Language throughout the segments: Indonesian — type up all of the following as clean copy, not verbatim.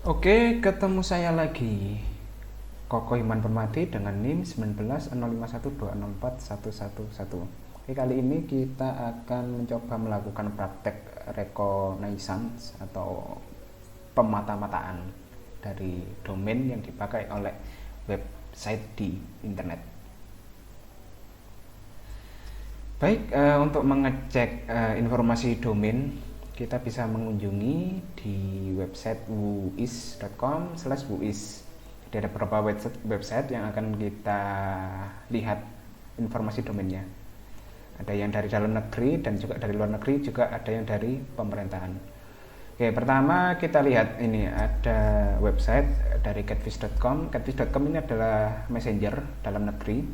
Oke, ketemu saya lagi. Koko Iman Permati dengan NIM 19.051.204.111. Oke, kali ini kita akan mencoba melakukan praktek reconnaissance atau pemata-mataan dari domain yang dipakai oleh website di internet. Baik, untuk mengecek informasi domain, kita bisa mengunjungi di website wuis.com/wuis. Jadi ada beberapa website yang akan kita lihat informasi domainnya. Ada yang dari dalam negeri dan juga dari luar negeri, juga ada yang dari pemerintahan. Oke, pertama kita lihat ini ada website dari catfish.com. Catfish.com ini adalah messenger dalam negeri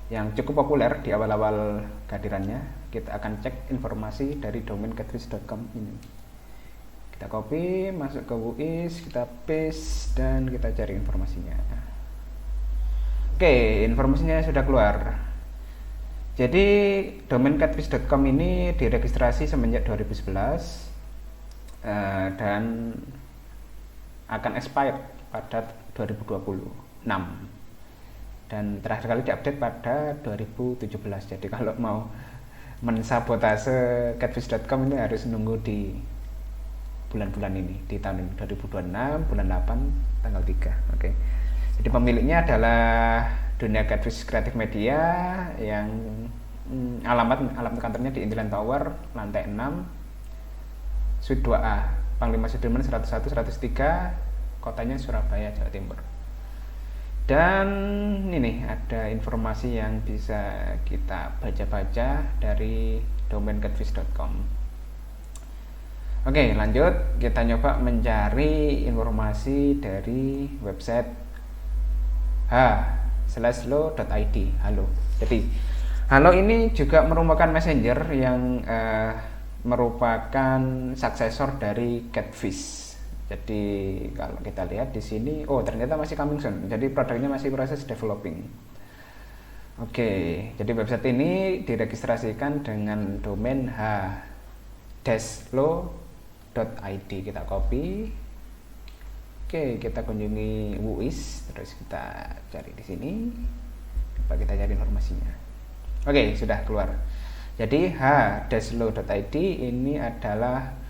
yang cukup populer di awal-awal kehadirannya. Kita akan cek informasi dari domain catfish.com ini. Kita copy, masuk ke WUIS, kita paste, dan kita cari informasinya. Oke, informasinya sudah keluar. Jadi domain catfish.com ini diregistrasi semenjak 2011 dan akan expired pada 2026. Dan terakhir kali diupdate pada 2017. Jadi kalau mau mensabotase catfish.com ini harus nunggu di bulan-bulan ini, di tahun ini 2026 bulan 8 tanggal 3. Oke. Jadi pemiliknya adalah Dunia Catfish Creative Media yang alamat kantornya di Intiland Tower lantai 6 Suite 2A, Panglima Sudirman 101 103, kotanya Surabaya, Jawa Timur. Dan ini ada informasi yang bisa kita baca-baca dari domain catfish.com. Oke, lanjut kita nyoba mencari informasi dari website h/lo.id. Halo. Jadi Halo ini juga merupakan messenger yang merupakan suksesor dari Catfish. Jadi kalau kita lihat di sini, oh ternyata masih coming soon. Jadi produknya masih proses developing. Oke, jadi website ini diregistrasikan dengan domain h-lo.id. Kita copy. Oke, kita kunjungi WUIS, terus kita cari di sini. Coba kita cari informasinya. Oke, sudah keluar. Jadi h-lo.id ini adalah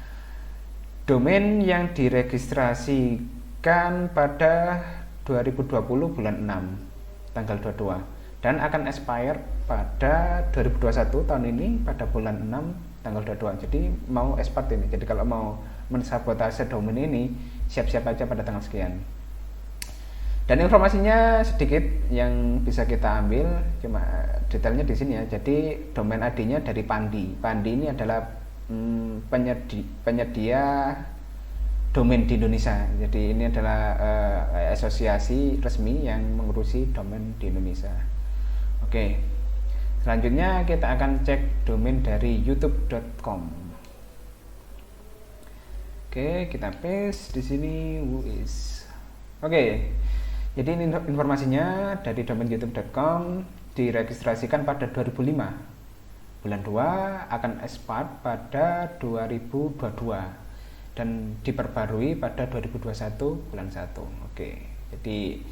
domain yang diregistrasikan pada 2020 bulan 6 tanggal 22 dan akan expire pada 2021 tahun ini pada bulan 6 tanggal 22. Jadi mau expire ini. Jadi kalau mau mensabotase domain ini, siap-siap aja pada tanggal sekian. Dan informasinya sedikit yang bisa kita ambil, cuma detailnya di sini ya. Jadi domain ID-nya dari Pandi. Pandi ini adalah penyedia domain di Indonesia. Jadi ini adalah asosiasi resmi yang mengurusi domain di Indonesia. Oke, selanjutnya kita akan cek domain dari youtube.com. Oke, kita paste di sini WUIS. Oke, jadi ini informasinya dari domain youtube.com, diregistrasikan pada 2005 bulan 2, akan expire pada 2022 dan diperbarui pada 2021 bulan 1. Oke, jadi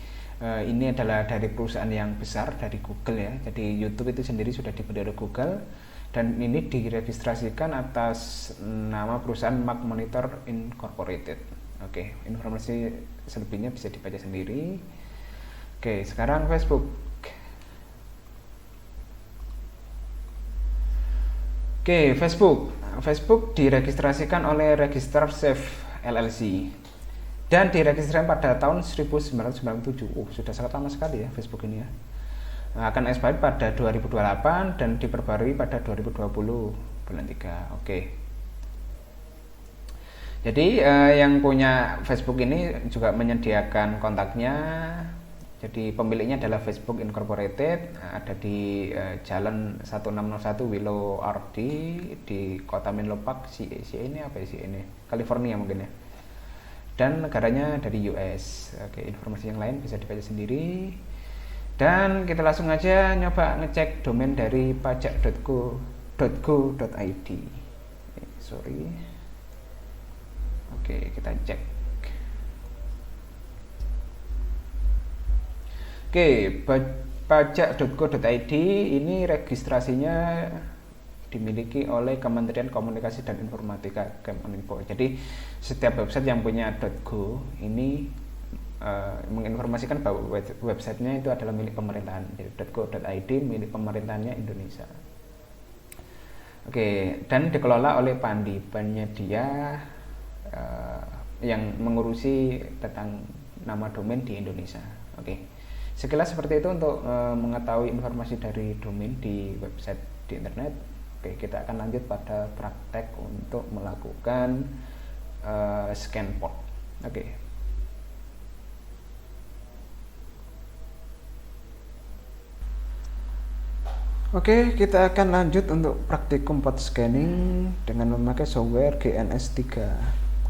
ini adalah dari perusahaan yang besar, dari Google ya. Jadi YouTube itu sendiri sudah dibeli oleh Google dan ini diregistrasikan atas nama perusahaan Mac Monitor Incorporated. Oke, informasi selebihnya bisa dibaca sendiri. Oke, sekarang Facebook. Oke, Facebook diregistrasikan oleh Register Safe LLC dan diregistrasikan pada tahun 1997. Sudah sangat lama sekali ya Facebook ini ya. Akan expired pada 2028 dan diperbarui pada 2020 bulan 3. Oke. Jadi yang punya Facebook ini juga menyediakan kontaknya. Jadi pemiliknya adalah Facebook Incorporated, ada di Jalan 1601 Willow RD di Kota Menlo Park, ini apa sih ini? California mungkin ya. Dan negaranya dari US. Oke, informasi yang lain bisa dibaca sendiri. Dan kita langsung aja nyoba ngecek domain dari pajak.go.id. Sorry. Oke. kita cek. Oke, pajak.go.id ini registrasinya dimiliki oleh Kementerian Komunikasi dan Informatika Kemeninfo. Jadi setiap website yang punya .go ini menginformasikan bahwa websitenya itu adalah milik pemerintahan. Jadi .go.id milik pemerintahannya Indonesia. Oke, dan dikelola oleh Pandi, penyedia yang mengurusi tentang nama domain di Indonesia. Oke, sekilas seperti itu untuk mengetahui informasi dari domain di website di internet. Oke, kita akan lanjut pada praktek untuk melakukan scan port. Oke. Oke, kita akan lanjut untuk praktikum port scanning dengan memakai software GNS3.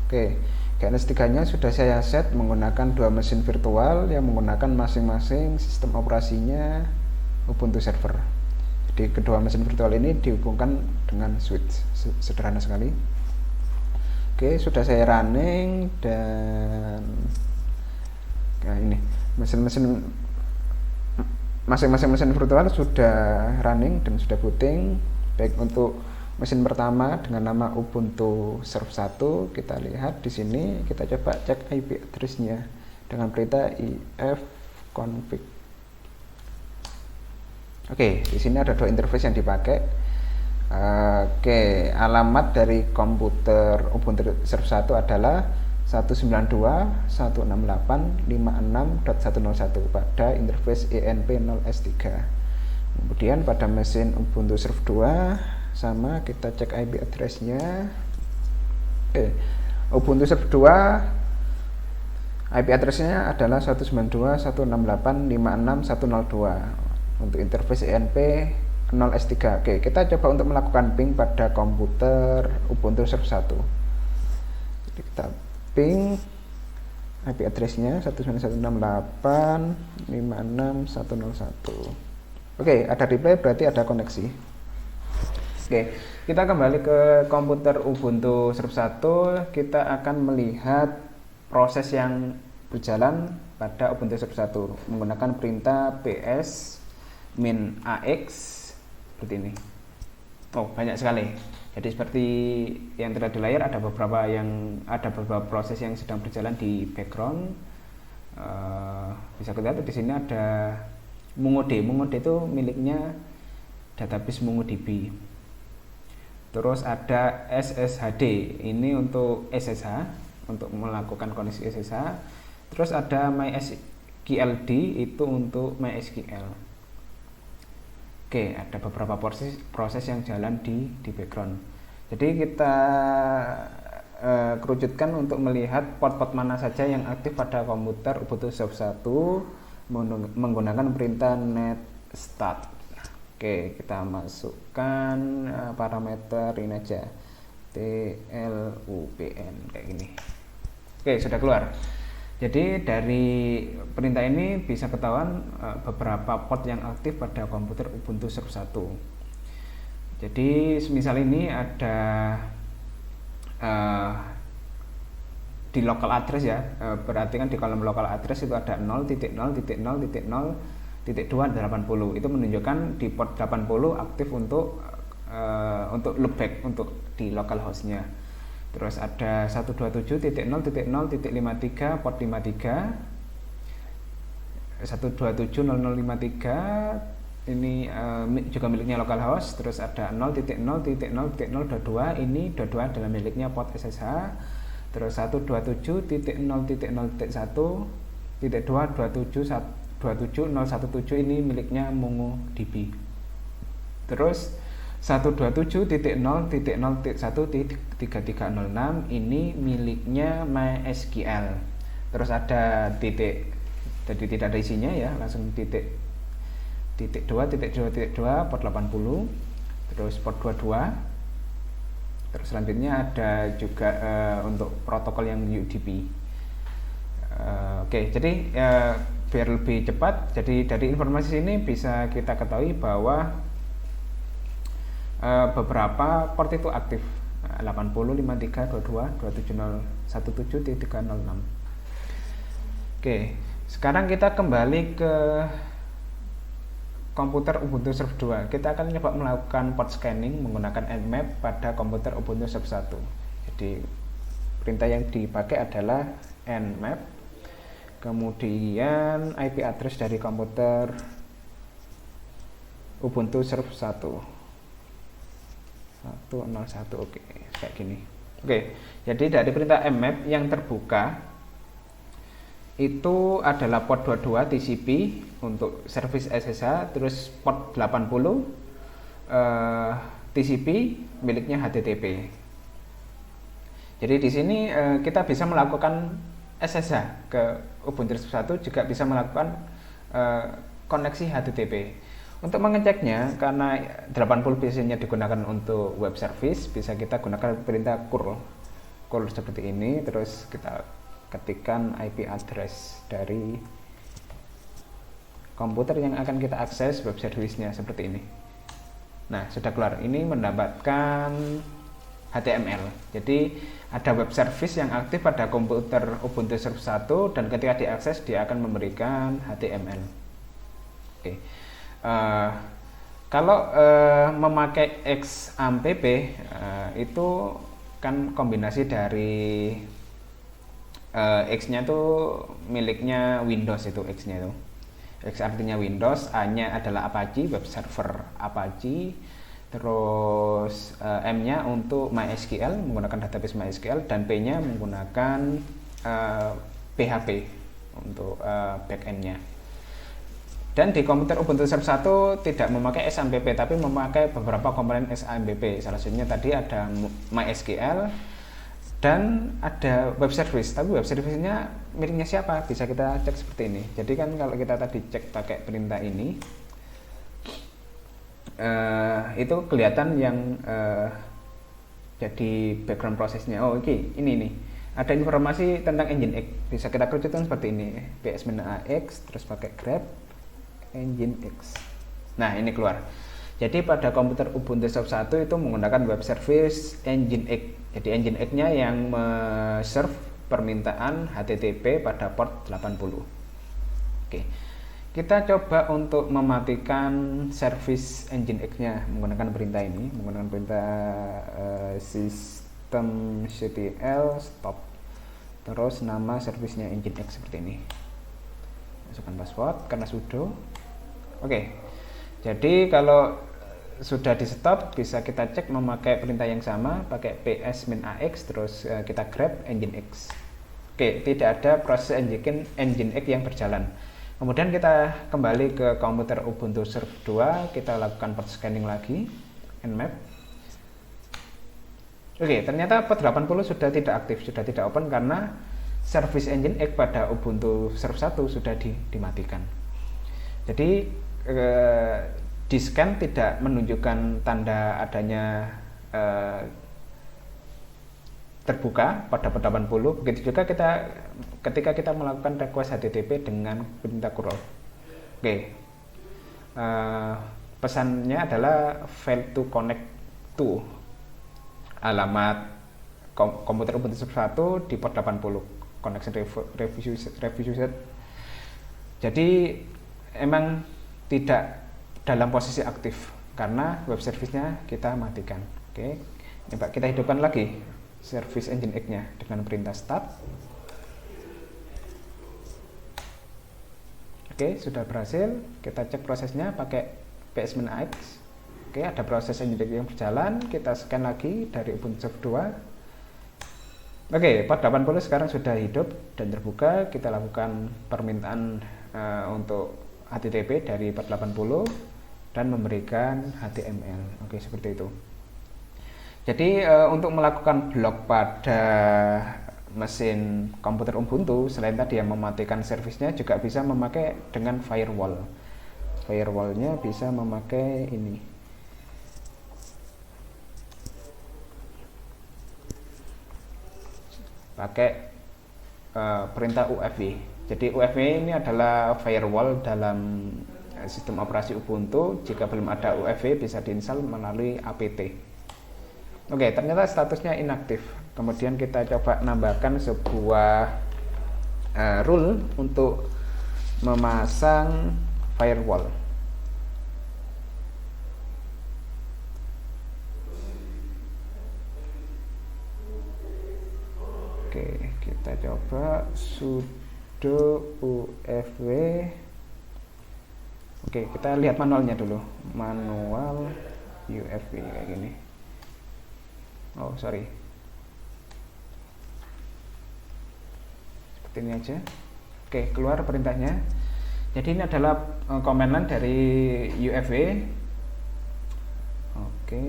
Oke, GNS3 nya sudah saya set menggunakan dua mesin virtual yang menggunakan masing-masing sistem operasinya Ubuntu server. Jadi kedua mesin virtual ini dihubungkan dengan switch, sederhana sekali. Oke, sudah saya running dan ini mesin-mesin masing-masing mesin virtual sudah running dan sudah booting. Baik, untuk mesin pertama dengan nama Ubuntu Serve 1, kita lihat di sini, kita coba cek IP address-nya dengan perintah ifconfig. Oke, di sini ada dua interface yang dipakai. Oke, alamat dari komputer Ubuntu Serve 1 adalah 192.168.56.101 pada interface ENP0S3. Kemudian pada mesin Ubuntu Serve 2 sama, kita cek IP address-nya. Ubuntu Serve 2 IP address-nya adalah 192.168.56.102 untuk interface ENP0S3. Oke, kita coba untuk melakukan ping pada komputer Ubuntu Serve 1. Jadi kita ping IP address-nya 192.168.56.101. Oke, ada replay berarti ada koneksi. Oke, kita kembali ke komputer Ubuntu Serve 1. Kita akan melihat proses yang berjalan pada Ubuntu Serve 1 menggunakan perintah ps -ax seperti ini. Oh, banyak sekali. Jadi seperti yang terlihat di layar, ada beberapa proses yang sedang berjalan di background. Bisa kita lihat di sini ada MongoD. MongoD itu miliknya database MongoDB. Terus ada SSHD, ini untuk SSH, untuk melakukan koneksi SSH. Terus ada MySQLD, itu untuk MySQL. Oke, ada beberapa proses yang jalan di background. Jadi kita kerucutkan untuk melihat port-port mana saja yang aktif pada komputer Ubuntu Serve 1 menggunakan perintah net start. Oke, kita masukkan parameter ini aja, TLUPN kayak gini. Oke, sudah keluar. Jadi dari perintah ini bisa ketahuan beberapa port yang aktif pada komputer Ubuntu Serve 1. Jadi misal ini ada di local address ya, berarti kan di kolom local address itu ada 0.0.0.0.280. Itu menunjukkan di port 80 aktif untuk loopback untuk di local hostnya. Terus ada 127.0.0.53 port 53, 127.0053 ini juga miliknya localhost. Terus ada 0.0.0.022, ini 22 adalah miliknya port SSH. Terus 127.0.0.2.27017 ini miliknya MongoDB. Terus 127.0.0.1.3306 ini miliknya MySQL. Terus ada titik, jadi tidak ada isinya ya, langsung titik 2.2.2 port 80. Terus port 22. Terus selanjutnya ada juga untuk protokol yang UDP. Oke, jadi biar lebih cepat, jadi dari informasi ini bisa kita ketahui bahwa beberapa port itu aktif, 80, 53, 22, 17.306. Oke, sekarang kita kembali ke komputer Ubuntu Surf 2. Kita akan coba melakukan port scanning menggunakan Nmap pada komputer Ubuntu Surf 1. Jadi perintah yang dipakai adalah Nmap, kemudian IP address dari komputer Ubuntu Surf 1. 101. Oke, kayak gini. Oke, jadi dari perintah mmap yang terbuka itu adalah port 22 TCP untuk service SSH, terus port 80 TCP miliknya HTTP. Jadi di sini kita bisa melakukan SSH ke Ubuntu Surf 1, juga bisa melakukan koneksi HTTP. Untuk mengeceknya, karena 80 biasanya digunakan untuk web service, bisa kita gunakan perintah curl seperti ini, terus kita ketikkan IP address dari komputer yang akan kita akses web service-nya seperti ini. Nah, sudah keluar. Ini mendapatkan HTML. Jadi ada web service yang aktif pada komputer Ubuntu Surf 1, dan ketika diakses dia akan memberikan HTML. Oke. Kalau memakai XAMPP itu kan kombinasi dari X-nya itu miliknya Windows, itu X-nya itu. X artinya Windows, A-nya adalah Apache, web server Apache, terus M-nya untuk MySQL, menggunakan database MySQL, dan P-nya menggunakan PHP untuk backend-nya. Dan di komputer Ubuntu Surf 1 tidak memakai XAMPP, tapi memakai beberapa komponen XAMPP. Salah satunya tadi ada MySQL dan ada web service. Tapi web service-nya miliknya siapa? Bisa kita cek seperti ini. Jadi kan kalau kita tadi cek pakai perintah ini, itu kelihatan yang jadi background prosesnya. Oh, oke, ini nih. Ada informasi tentang Nginx. Bisa kita kerucutkan seperti ini. ps-ax, terus pakai grep Nginx. Nah, ini keluar. Jadi pada komputer Ubuntu Surf 1 itu menggunakan web service Nginx. Jadi Nginx-nya yang serve permintaan HTTP pada port 80. Oke. Kita coba untuk mematikan service Nginx-nya menggunakan perintah ini, menggunakan perintah systemctl stop. Terus nama servicenya Nginx seperti ini. Masukkan password karena sudo. Oke, jadi kalau sudah di stop, bisa kita cek memakai perintah yang sama, pakai ps-ax, terus kita grep Nginx. Oke, tidak ada proses Nginx yang berjalan. Kemudian kita kembali ke komputer Ubuntu Surf 2, kita lakukan port scanning lagi, Nmap. Oke, ternyata port 80 sudah tidak aktif, sudah tidak open karena service Nginx pada Ubuntu Surf 1 sudah dimatikan. Jadi di scan tidak menunjukkan tanda adanya terbuka pada port 80. Begitu juga ketika kita melakukan request HTTP dengan perintah curl. Oke, pesannya adalah fail to connect to alamat komputer Ubuntu Surf 1 di port 80. Connection refused. Jadi emang tidak dalam posisi aktif karena web service-nya kita matikan. Oke, coba kita hidupkan lagi service Nginx-nya dengan perintah start. Oke, sudah berhasil. Kita cek prosesnya pakai ps-ax. Oke, ada proses Nginx yang berjalan. Kita scan lagi dari Ubuntu Surf 2. Oke, port 80 sekarang sudah hidup dan terbuka. Kita lakukan permintaan untuk HTTP dari port 80 dan memberikan HTML. Oke, seperti itu. Jadi untuk melakukan blok pada mesin komputer Ubuntu, selain tadi yang mematikan servisnya, juga bisa memakai dengan firewall. Firewallnya bisa memakai ini. Pakai perintah UFW. Jadi UFW ini adalah firewall dalam sistem operasi Ubuntu. Jika belum ada UFW bisa diinstal melalui apt. Oke, ternyata statusnya inaktif Kemudian kita coba nambahkan sebuah rule untuk memasang firewall. Oke, kita coba sudo ufv. Oke, kita lihat manualnya dulu. Manual ufv kayak gini. Oh, sorry. Seperti ini aja. Oke, keluar perintahnya. Jadi ini adalah command line dari ufv. Oke.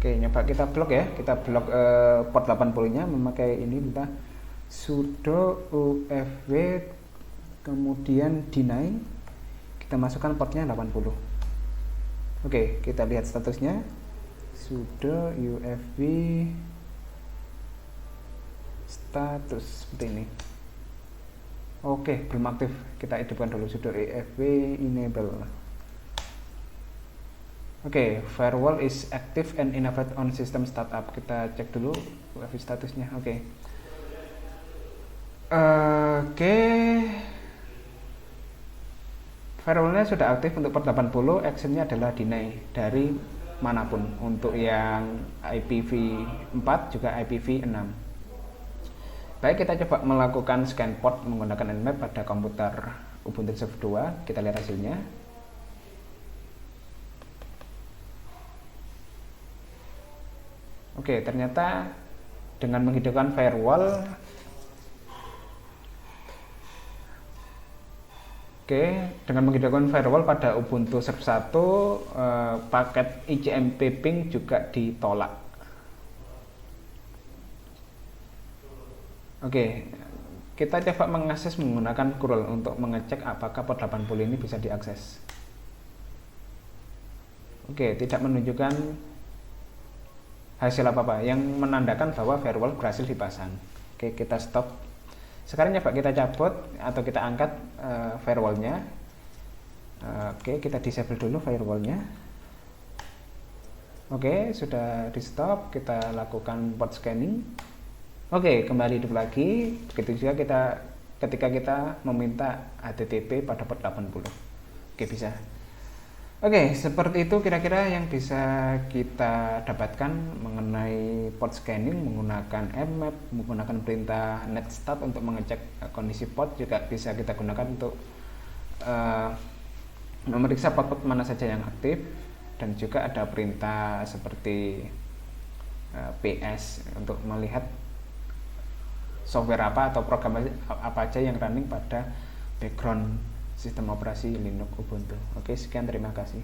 Oke, nyoba kita blok ya. Kita blok port 80-nya memakai ini, kita sudo ufv kemudian deny. Kita masukkan portnya 80. Oke, kita lihat statusnya. Sudo ufv status seperti ini. Oke, belum aktif. Kita hidupkan dulu sudo ufv enable. Oke, firewall is active and enabled on system startup. Kita cek dulu UEFI statusnya. Oke. Firewallnya sudah aktif untuk port 80. Actionnya adalah deny dari manapun. Untuk yang IPv4 juga IPv6. Baik, kita coba melakukan scan port menggunakan Nmap pada komputer Ubuntu Surf 2. Kita lihat hasilnya. Oke, ternyata dengan menghidupkan firewall, pada Ubuntu Surf 1, paket ICMP ping juga ditolak. Oke, kita coba mengakses menggunakan curl untuk mengecek apakah port 80 ini bisa diakses. Oke, tidak menunjukkan hasil apa-apa yang menandakan bahwa firewall berhasil dipasang. Oke, kita stop. Sekarang coba kita cabut atau kita angkat firewallnya. Oke, kita disable dulu firewallnya. Oke, sudah di stop. Kita lakukan port scanning. Oke, kembali hidup lagi. Begitu juga ketika kita meminta HTTP pada port 80. Oke, bisa. Oke, seperti itu kira-kira yang bisa kita dapatkan mengenai port scanning menggunakan Nmap, menggunakan perintah netstart untuk mengecek kondisi port, juga bisa kita gunakan untuk memeriksa port-port mana saja yang aktif, dan juga ada perintah seperti ps untuk melihat software apa atau program apa aja yang running pada background sistem operasi Linux Ubuntu. Oke, sekian, terima kasih.